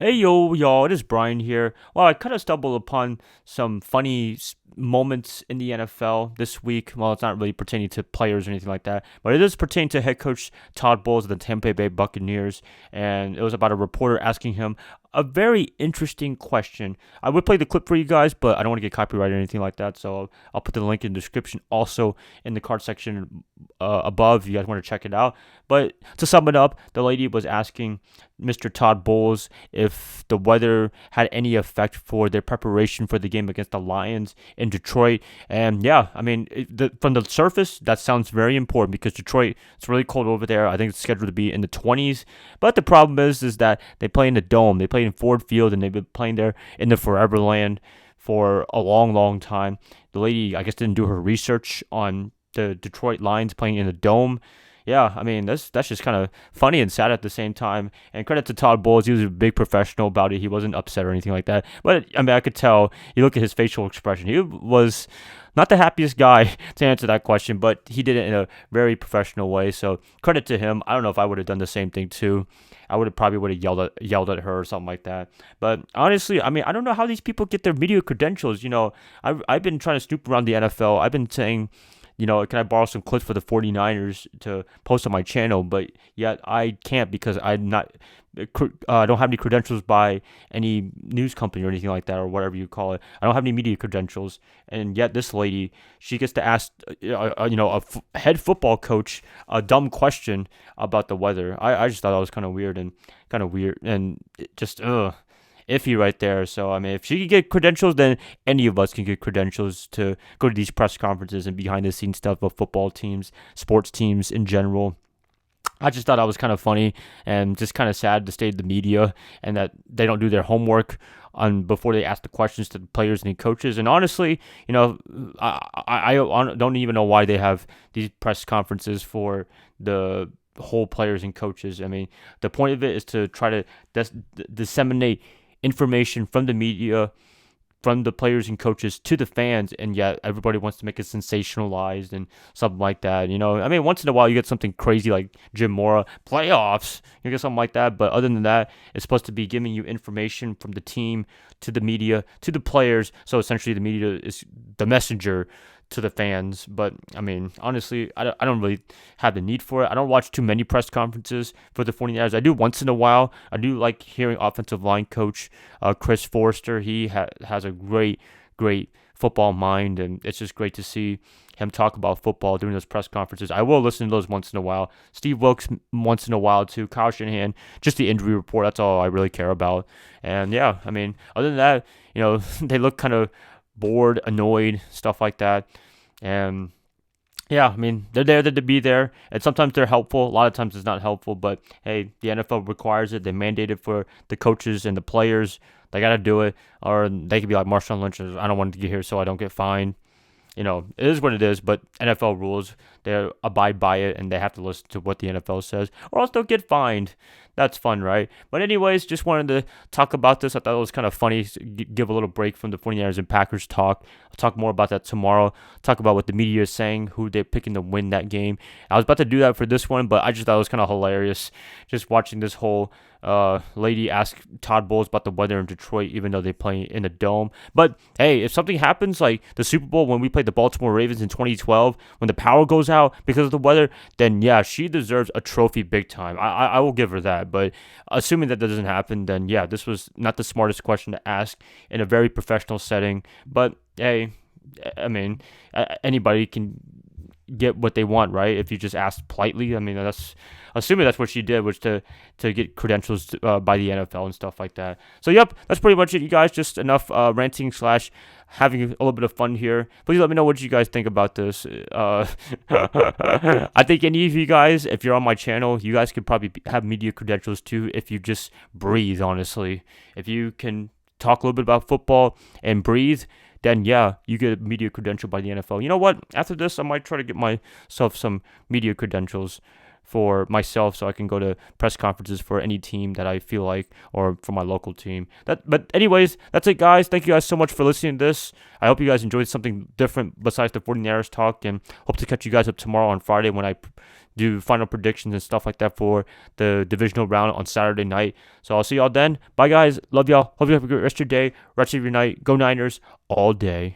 Hey yo, y'all, it is Brian here. Well, I kind of stumbled upon some funny moments in the NFL this week. Well, it's not really pertaining to players or anything like that, but it is pertaining to head coach Todd Bowles of the Tampa Bay Buccaneers. And it was about a reporter asking him a very interesting question. I would play the clip for you guys, but I don't want to get copyrighted or anything like that. So I'll put the link in the description, also in the card section above if you guys want to check it out. But to sum it up, the lady was asking Mr. Todd Bowles if the weather had any effect for their preparation for the game against the Lions in Detroit. And yeah, I mean, from the surface, that sounds very important because Detroit, it's really cold over there. I think it's scheduled to be in the 20s. But the problem is that they play in the dome. They play in Ford Field, and they've been playing there in the Forever Land for a long, long time. The lady, I guess, didn't do her research on the Detroit Lions playing in the dome. Yeah, I mean that's just kind of funny and sad at the same time. And credit to Todd Bowles, he was a big professional about it. He wasn't upset or anything like that. But I mean, I could tell. You look at his facial expression. He was not the happiest guy to answer that question, but he did it in a very professional way. So credit to him. I don't know if I would have done the same thing too. I would have yelled at her or something like that. But honestly, I mean, I don't know how these people get their media credentials. I've been trying to snoop around the NFL. I've been saying, can I borrow some clips for the 49ers to post on my channel? But yet I can't because I don't have any credentials by any news company or anything like that, or whatever you call it. I don't have any media credentials. And yet this lady, she gets to ask, head football coach a dumb question about the weather. I just thought that was kind of weird and iffy right there. So I mean, if she can get credentials, then any of us can get credentials to go to these press conferences and behind the scenes stuff of football teams, sports teams in general. I just thought that was kind of funny and just kind of sad to state the media and that they don't do their homework on before they ask the questions to the players and the coaches. And honestly, I don't even know why they have these press conferences for the whole players and coaches. I mean, the point of it is to try to disseminate information from the media, from the players and coaches to the fans, and yet everybody wants to make it sensationalized and something like that. I mean, once in a while you get something crazy like Jim Mora playoffs, you get something like that. But other than that, it's supposed to be giving you information from the team to the media to the players. So essentially, the media is the messenger to the fans. But I mean, honestly, I don't really have the need for it. I don't watch too many press conferences for the 49ers. I do once in a while. I do like hearing offensive line coach Chris Forrester. He has a great football mind, and it's just great to see him talk about football during those press conferences. I will listen to those once in a while. Steve Wilkes once in a while too. Kyle Shanahan, just the injury report. That's all I really care about. And yeah, I mean, other than that, they look kind of bored, annoyed, stuff like that. And yeah, I mean, they're there to be there, and sometimes they're helpful. A lot of times it's not helpful, but hey, the NFL requires it. They mandate it for the coaches and the players. They got to do it, or they could be like Marshawn Lynch. I don't want to get here so I don't get fined. It is what it is, but NFL rules, they abide by it, and they have to listen to what the NFL says, or else they'll get fined. That's fun, right? But anyways, just wanted to talk about this. I thought it was kind of funny, give a little break from the 49ers and Packers talk. I'll talk more about that tomorrow. Talk about what the media is saying, who they're picking to win that game. I was about to do that for this one, but I just thought it was kind of hilarious just watching this whole lady ask Todd Bowles about the weather in Detroit, even though they play in a dome. But hey, if something happens like the Super Bowl when we played the Baltimore Ravens in 2012, when the power goes out because of the weather, then yeah, she deserves a trophy big time. I will give her that. But assuming that doesn't happen, then yeah, this was not the smartest question to ask in a very professional setting. But hey, I mean, anybody can get what they want, right? If you just ask politely. I mean, that's assuming that's what she did, was to get credentials by the NFL and stuff like that. So yep, that's pretty much it, you guys. Just enough ranting slash having a little bit of fun here. Please let me know what you guys think about this. I think any of you guys, if you're on my channel, you guys could probably have media credentials too if you just breathe, honestly. If you can talk a little bit about football and breathe, then yeah, you get a media credential by the NFL. You know what? After this, I might try to get myself some media credentials for myself so I can go to press conferences for any team that I feel like, or for my local team. But anyways, that's it, guys. Thank you guys so much for listening to this. I hope you guys enjoyed something different besides the 49ers talk, and hope to catch you guys up tomorrow on Friday when I do final predictions and stuff like that for the divisional round on Saturday night. So I'll see y'all then. Bye, guys. Love y'all. Hope you have a good rest of your day, rest of your night. Go Niners all day.